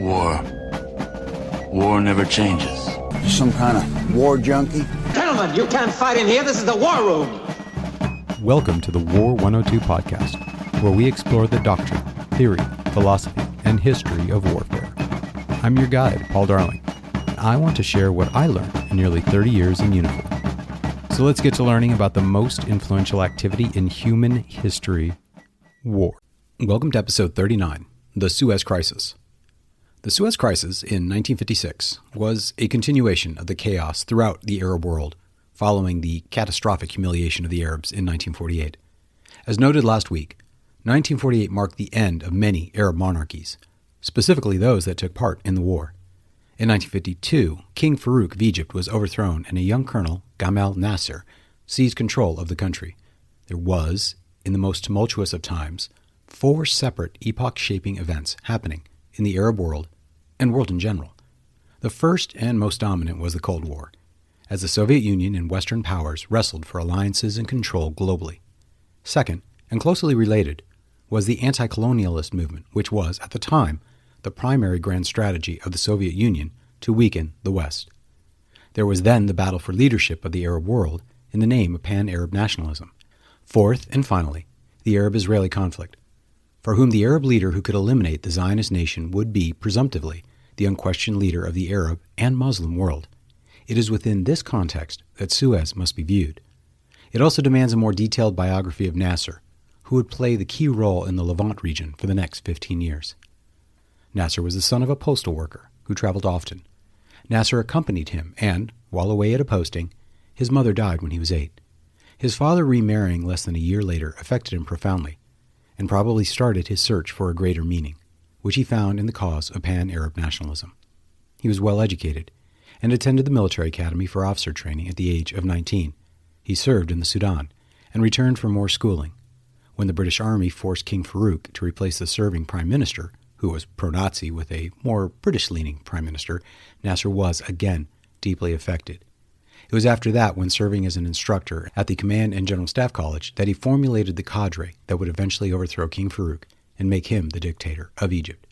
War. War never changes. Some kind of war junkie? Gentlemen, you can't fight in here. This is the war room. Welcome to the War 102 podcast, where we explore the doctrine, theory, philosophy, and history of warfare. I'm your guide, Paul Darling, and I want to share what I learned in nearly 30 years in uniform. So let's get to learning about the most influential activity in human history, war. Welcome to episode 39, the Suez Crisis. The Suez Crisis in 1956 was a continuation of the chaos throughout the Arab world following the catastrophic humiliation of the Arabs in 1948. As noted last week, 1948 marked the end of many Arab monarchies, specifically those that took part in the war. In 1952, King Farouk of Egypt was overthrown and a young colonel, Gamel Nasser, seized control of the country. There was, in the most tumultuous of times, 4 separate epoch-shaping events happening in the Arab world and world in general. The first and most dominant was the Cold War, as the Soviet Union and Western powers wrestled for alliances and control globally. Second, and closely related, was the anti-colonialist movement, which was, at the time, the primary grand strategy of the Soviet Union to weaken the West. There was then the battle for leadership of the Arab world in the name of pan-Arab nationalism. Fourth, and finally, the Arab-Israeli conflict, for whom the Arab leader who could eliminate the Zionist nation would be, presumptively, the unquestioned leader of the Arab and Muslim world. It is within this context that Suez must be viewed. It also demands a more detailed biography of Nasser, who would play the key role in the Levant region for the next 15 years. Nasser was the son of a postal worker who traveled often. Nasser accompanied him, and, while away at a posting, his mother died when he was 8. His father remarrying less than a year later affected him profoundly, and probably started his search for a greater meaning, which he found in the cause of pan-Arab nationalism. He was well educated, and attended the military academy for officer training at the age of 19. He served in the Sudan, and returned for more schooling. When the British Army forced King Farouk to replace the serving prime minister, who was pro-Nazi with a more British-leaning prime minister, Nasser was, again, deeply affected. It was after that, when serving as an instructor at the Command and General Staff College, that he formulated the cadre that would eventually overthrow King Farouk and make him the dictator of Egypt.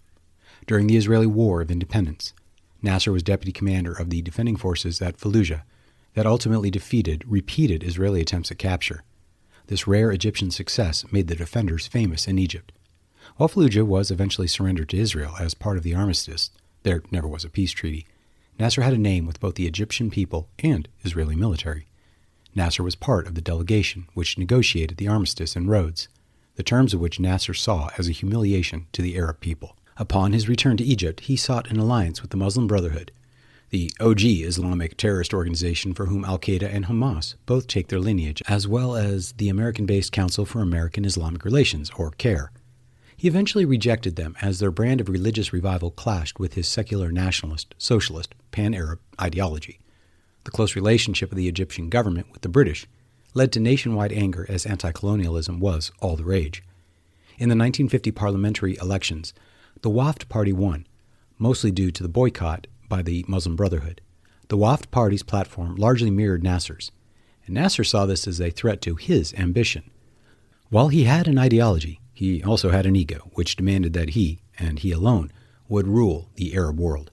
During the Israeli War of Independence, Nasser was deputy commander of the defending forces at Fallujah that ultimately defeated repeated Israeli attempts at capture. This rare Egyptian success made the defenders famous in Egypt. While Fallujah was eventually surrendered to Israel as part of the armistice, there never was a peace treaty, Nasser had a name with both the Egyptian people and Israeli military. Nasser was part of the delegation which negotiated the armistice in Rhodes, the terms of which Nasser saw as a humiliation to the Arab people. Upon his return to Egypt, he sought an alliance with the Muslim Brotherhood, the OG Islamic terrorist organization for whom Al-Qaeda and Hamas both take their lineage, as well as the American-based Council for American Islamic Relations, or CAIR. He eventually rejected them as their brand of religious revival clashed with his secular nationalist, socialist, pan-Arab ideology. The close relationship of the Egyptian government with the British led to nationwide anger as anti-colonialism was all the rage. In the 1950 parliamentary elections, the Wafd Party won, mostly due to the boycott by the Muslim Brotherhood. The Wafd Party's platform largely mirrored Nasser's, and Nasser saw this as a threat to his ambition. While he had an ideology, he also had an ego, which demanded that he, and he alone, would rule the Arab world.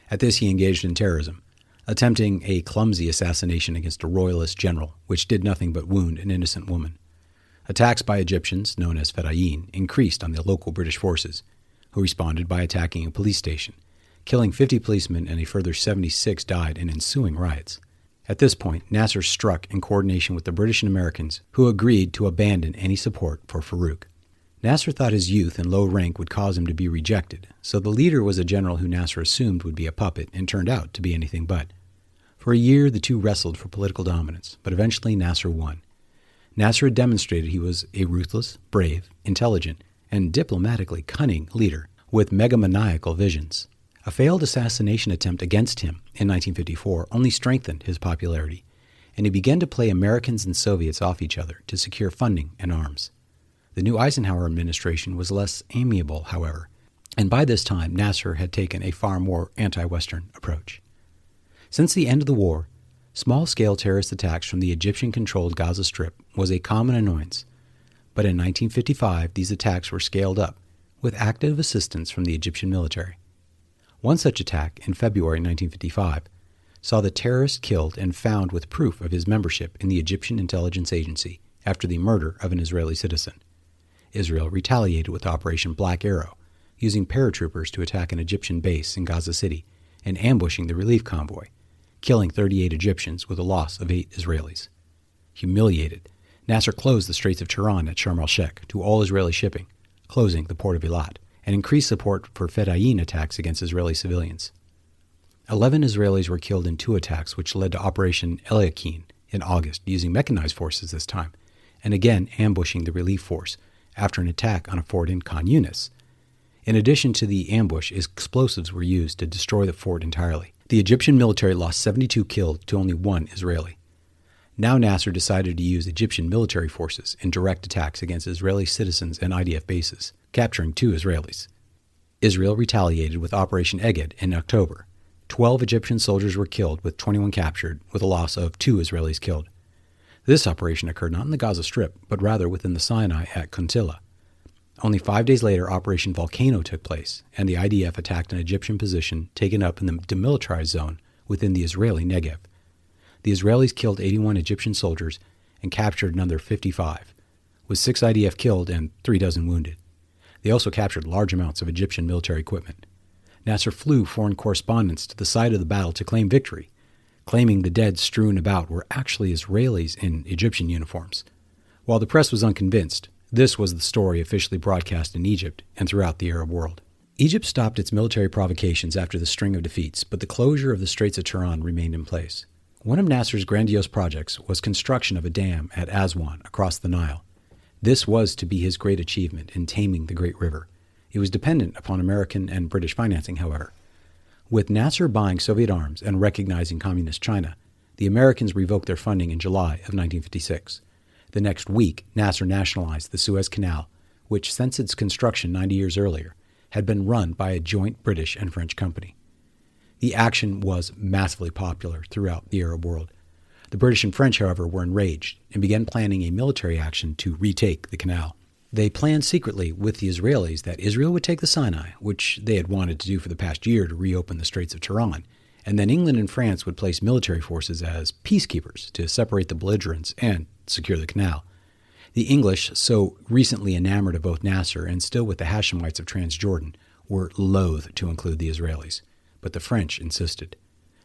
At this he engaged in terrorism, attempting a clumsy assassination against a royalist general, which did nothing but wound an innocent woman. Attacks by Egyptians, known as Fedayeen, increased on the local British forces, who responded by attacking a police station, killing 50 policemen, and a further 76 died in ensuing riots. At this point, Nasser struck in coordination with the British and Americans, who agreed to abandon any support for Farouk. Nasser thought his youth and low rank would cause him to be rejected, so the leader was a general who Nasser assumed would be a puppet and turned out to be anything but. For a year, the two wrestled for political dominance, but eventually Nasser won. Nasser had demonstrated he was a ruthless, brave, intelligent, and diplomatically cunning leader with megalomaniacal visions. A failed assassination attempt against him in 1954 only strengthened his popularity, and he began to play Americans and Soviets off each other to secure funding and arms. The new Eisenhower administration was less amiable, however, and by this time Nasser had taken a far more anti-Western approach. Since the end of the war, small-scale terrorist attacks from the Egyptian-controlled Gaza Strip was a common annoyance, but in 1955 these attacks were scaled up, with active assistance from the Egyptian military. One such attack in February 1955 saw the terrorist killed and found with proof of his membership in the Egyptian intelligence agency after the murder of an Israeli citizen. Israel retaliated with Operation Black Arrow, using paratroopers to attack an Egyptian base in Gaza City and ambushing the relief convoy, killing 38 Egyptians with a loss of 8 Israelis. Humiliated, Nasser closed the Straits of Tiran at Sharm el-Sheikh to all Israeli shipping, closing the port of Eilat, and increased support for Fedayeen attacks against Israeli civilians. 11 Israelis were killed in 2 attacks, which led to Operation Eliakim in August, using mechanized forces this time, and again ambushing the relief force after an attack on a fort in Khan Yunis. In addition to the ambush, explosives were used to destroy the fort entirely. The Egyptian military lost 72 killed to only 1 Israeli. Now Nasser decided to use Egyptian military forces in direct attacks against Israeli citizens and IDF bases, capturing 2 Israelis. Israel retaliated with Operation Eged in October. 12 Egyptian soldiers were killed, with 21 captured, with a loss of 2 Israelis killed. This operation occurred not in the Gaza Strip, but rather within the Sinai at Kuntilla. Only 5 days later, Operation Volcano took place, and the IDF attacked an Egyptian position taken up in the demilitarized zone within the Israeli Negev. The Israelis killed 81 Egyptian soldiers and captured another 55, with 6 IDF killed and 3 dozen wounded. They also captured large amounts of Egyptian military equipment. Nasser flew foreign correspondents to the site of the battle to claim victory, claiming the dead strewn about were actually Israelis in Egyptian uniforms. While the press was unconvinced, this was the story officially broadcast in Egypt and throughout the Arab world. Egypt stopped its military provocations after the string of defeats, but the closure of the Straits of Tiran remained in place. One of Nasser's grandiose projects was construction of a dam at Aswan across the Nile. This was to be his great achievement in taming the great river. It was dependent upon American and British financing, however. With Nasser buying Soviet arms and recognizing Communist China, the Americans revoked their funding in July of 1956. The next week, Nasser nationalized the Suez Canal, which since its construction 90 years earlier, had been run by a joint British and French company. The action was massively popular throughout the Arab world. The British and French, however, were enraged and began planning a military action to retake the canal. They planned secretly with the Israelis that Israel would take the Sinai, which they had wanted to do for the past year to reopen the Straits of Tiran, and then England and France would place military forces as peacekeepers to separate the belligerents and secure the canal. The English, so recently enamored of both Nasser and still with the Hashemites of Transjordan, were loath to include the Israelis, but the French insisted.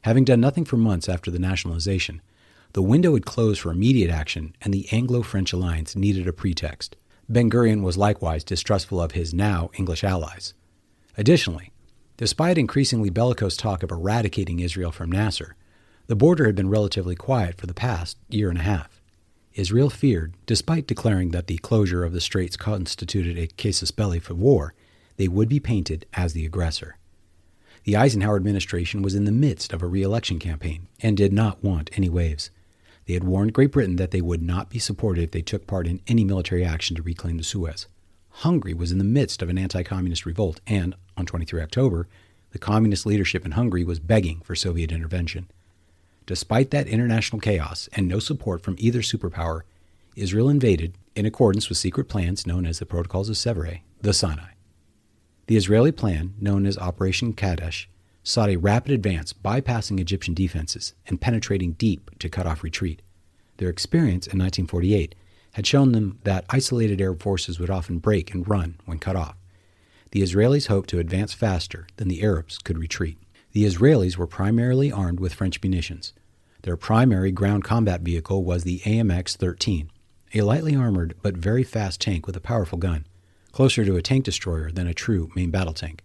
Having done nothing for months after the nationalization, the window had closed for immediate action, and the Anglo-French alliance needed a pretext. Ben-Gurion was likewise distrustful of his now English allies. Additionally, despite increasingly bellicose talk of eradicating Israel from Nasser, the border had been relatively quiet for the past year and a half. Israel feared, despite declaring that the closure of the straits constituted a casus belli for war, they would be painted as the aggressor. The Eisenhower administration was in the midst of a re-election campaign and did not want any waves. They had warned Great Britain that they would not be supported if they took part in any military action to reclaim the Suez. Hungary was in the midst of an anti-communist revolt, and on 23 October, the communist leadership in Hungary was begging for Soviet intervention. Despite that international chaos and no support from either superpower, Israel invaded, in accordance with secret plans known as the Protocols of Sèvres, the Sinai. The Israeli plan, known as Operation Kadesh, sought a rapid advance bypassing Egyptian defenses and penetrating deep to cut off retreat. Their experience in 1948 had shown them that isolated Arab forces would often break and run when cut off. The Israelis hoped to advance faster than the Arabs could retreat. The Israelis were primarily armed with French munitions. Their primary ground combat vehicle was the AMX-13, a lightly armored but very fast tank with a powerful gun, closer to a tank destroyer than a true main battle tank.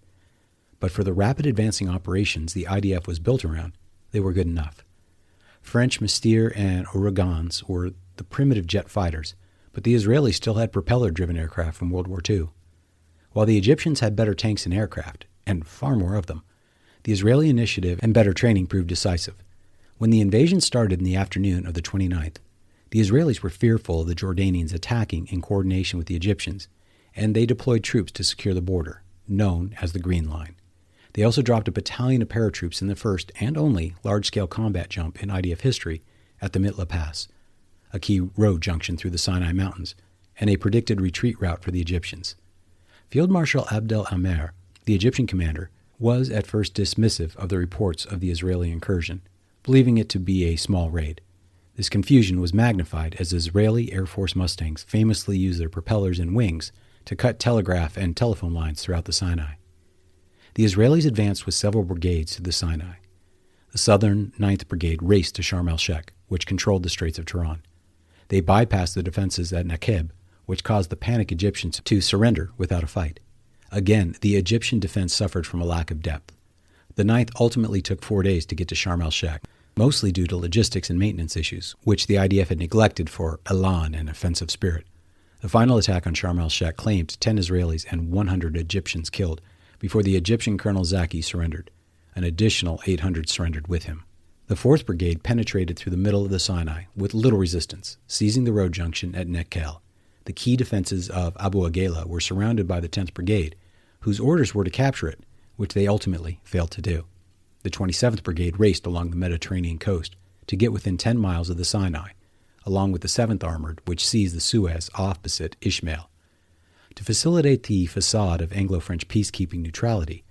But for the rapid advancing operations the IDF was built around, they were good enough. French Mystère and Ouragans were the primitive jet fighters, but the Israelis still had propeller-driven aircraft from World War II. While the Egyptians had better tanks and aircraft, and far more of them, the Israeli initiative and better training proved decisive. When the invasion started in the afternoon of the 29th, the Israelis were fearful of the Jordanians attacking in coordination with the Egyptians, and they deployed troops to secure the border, known as the Green Line. They also dropped a battalion of paratroops in the first and only large-scale combat jump in IDF history at the Mitla Pass, a key road junction through the Sinai Mountains, and a predicted retreat route for the Egyptians. Field Marshal Abdel Amer, the Egyptian commander, was at first dismissive of the reports of the Israeli incursion, believing it to be a small raid. This confusion was magnified as Israeli Air Force Mustangs famously used their propellers and wings to cut telegraph and telephone lines throughout the Sinai. The Israelis advanced with several brigades to the Sinai. The Southern 9th Brigade raced to Sharm el-Sheikh, which controlled the Straits of Tiran. They bypassed the defenses at Nakeb, which caused the panicked Egyptians to surrender without a fight. Again, the Egyptian defense suffered from a lack of depth. The 9th ultimately took 4 days to get to Sharm el-Sheikh, mostly due to logistics and maintenance issues, which the IDF had neglected for elan and offensive spirit. The final attack on Sharm el-Sheikh claimed 10 Israelis and 100 Egyptians killed before the Egyptian Colonel Zaki surrendered. An additional 800 surrendered with him. The 4th Brigade penetrated through the middle of the Sinai with little resistance, seizing the road junction at Nekkel. The key defenses of Abu Agela were surrounded by the 10th Brigade, whose orders were to capture it, which they ultimately failed to do. The 27th Brigade raced along the Mediterranean coast to get within 10 miles of the Sinai, along with the 7th Armored, which seized the Suez opposite Ishmael. To facilitate the facade of Anglo-French peacekeeping neutrality,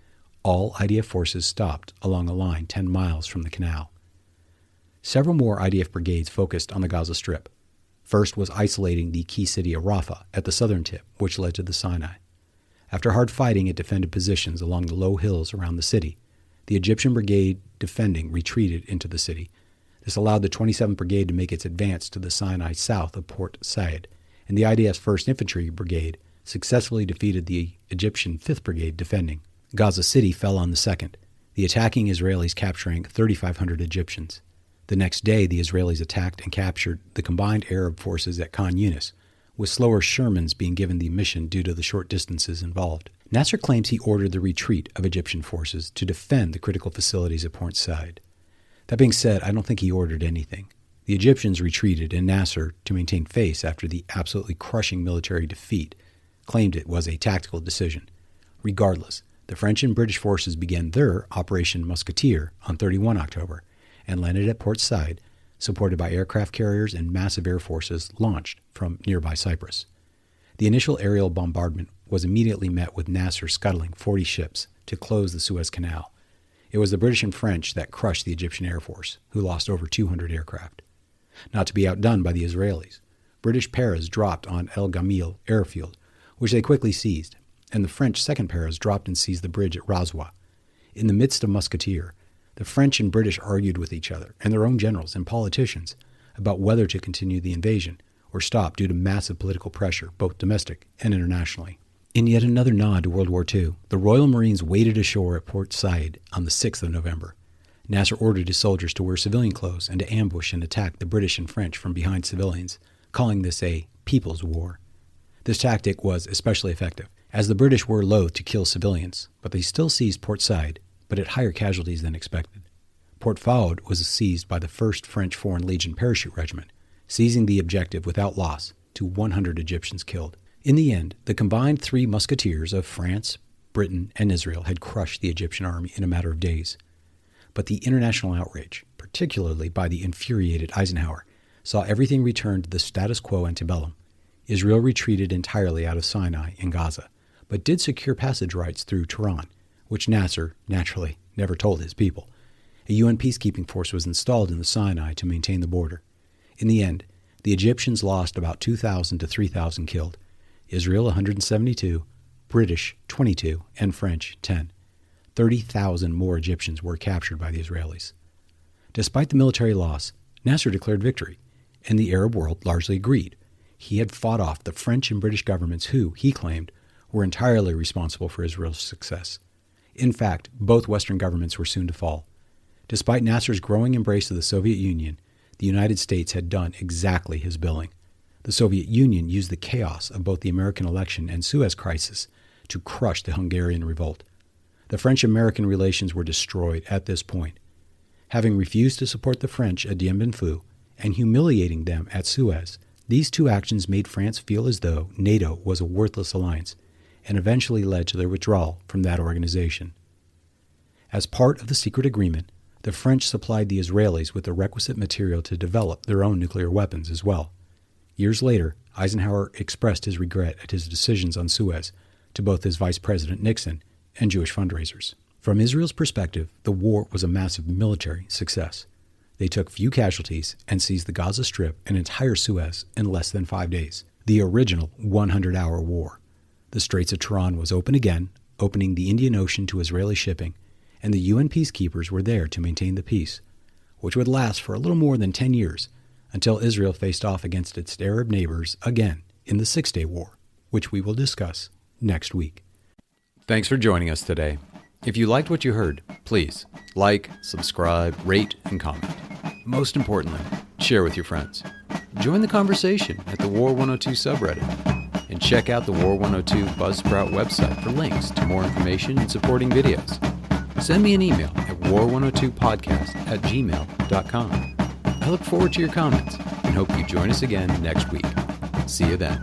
all IDF forces stopped along a line 10 miles from the canal. Several more IDF brigades focused on the Gaza Strip. First was isolating the key city of Rafah at the southern tip, which led to the Sinai. After hard fighting, it defended positions along the low hills around the city. The Egyptian brigade defending retreated into the city. This allowed the 27th Brigade to make its advance to the Sinai south of Port Said, and the IDF's 1st Infantry Brigade successfully defeated the Egyptian 5th Brigade defending. Gaza City fell on the 2nd, the attacking Israelis capturing 3,500 Egyptians. The next day, the Israelis attacked and captured the combined Arab forces at Khan Yunis, with slower Shermans being given the mission due to the short distances involved. Nasser claims he ordered the retreat of Egyptian forces to defend the critical facilities at Port Said. That being said, I don't think he ordered anything. The Egyptians retreated, and Nasser, to maintain face after the absolutely crushing military defeat, claimed it was a tactical decision. Regardless, the French and British forces began their Operation Musketeer on 31 October and landed at Port Said, supported by aircraft carriers and massive air forces launched from nearby Cyprus. The initial aerial bombardment was immediately met with Nasser scuttling 40 ships to close the Suez Canal. It was the British and French that crushed the Egyptian Air Force, who lost over 200 aircraft. Not to be outdone by the Israelis, British paras dropped on El Gamel airfield, which they quickly seized, and the French second paras dropped and seized the bridge at Razwa. In the midst of Musketeer, the French and British argued with each other and their own generals and politicians about whether to continue the invasion or stop due to massive political pressure, both domestic and internationally. In yet another nod to World War II, the Royal Marines waded ashore at Port Said on the 6th of November. Nasser ordered his soldiers to wear civilian clothes and to ambush and attack the British and French from behind civilians, calling this a people's war. This tactic was especially effective, as the British were loath to kill civilians, but they still seized Port Said, but at higher casualties than expected. Port Fouad was seized by the 1st French Foreign Legion Parachute Regiment, seizing the objective without loss, to 100 Egyptians killed. In the end, the combined Three Musketeers of France, Britain, and Israel had crushed the Egyptian army in a matter of days. But the international outrage, particularly by the infuriated Eisenhower, saw everything return to the status quo antebellum. Israel retreated entirely out of Sinai and Gaza, but did secure passage rights through Tiran, which Nasser, naturally, never told his people. A UN peacekeeping force was installed in the Sinai to maintain the border. In the end, the Egyptians lost about 2,000 to 3,000 killed, Israel 172, British 22, and French 10. 30,000 more Egyptians were captured by the Israelis. Despite the military loss, Nasser declared victory, and the Arab world largely agreed. He had fought off the French and British governments who, he claimed, were entirely responsible for Israel's success. In fact, both Western governments were soon to fall. Despite Nasser's growing embrace of the Soviet Union, the United States had done exactly his billing. The Soviet Union used the chaos of both the American election and Suez crisis to crush the Hungarian revolt. The French-American relations were destroyed at this point. Having refused to support the French at Dien Bien Phu and humiliating them at Suez, these two actions made France feel as though NATO was a worthless alliance and eventually led to their withdrawal from that organization. As part of the secret agreement, the French supplied the Israelis with the requisite material to develop their own nuclear weapons as well. Years later, Eisenhower expressed his regret at his decisions on Suez to both his Vice President Nixon and Jewish fundraisers. From Israel's perspective, the war was a massive military success. They took few casualties and seized the Gaza Strip and entire Suez in less than 5 days. The original 100-hour war. The Straits of Tiran was open again, opening the Indian Ocean to Israeli shipping, and the UN peacekeepers were there to maintain the peace, which would last for a little more than 10 years, until Israel faced off against its Arab neighbors again in the Six-Day War, which we will discuss next week. Thanks for joining us today. If you liked what you heard, please like, subscribe, rate, and comment. Most importantly, share with your friends. Join the conversation at the War 102 subreddit, and check out the War 102 Buzzsprout website for links to more information and supporting videos. Send me an email at war102podcast@gmail.com. I look forward to your comments and hope you join us again next week. See you then.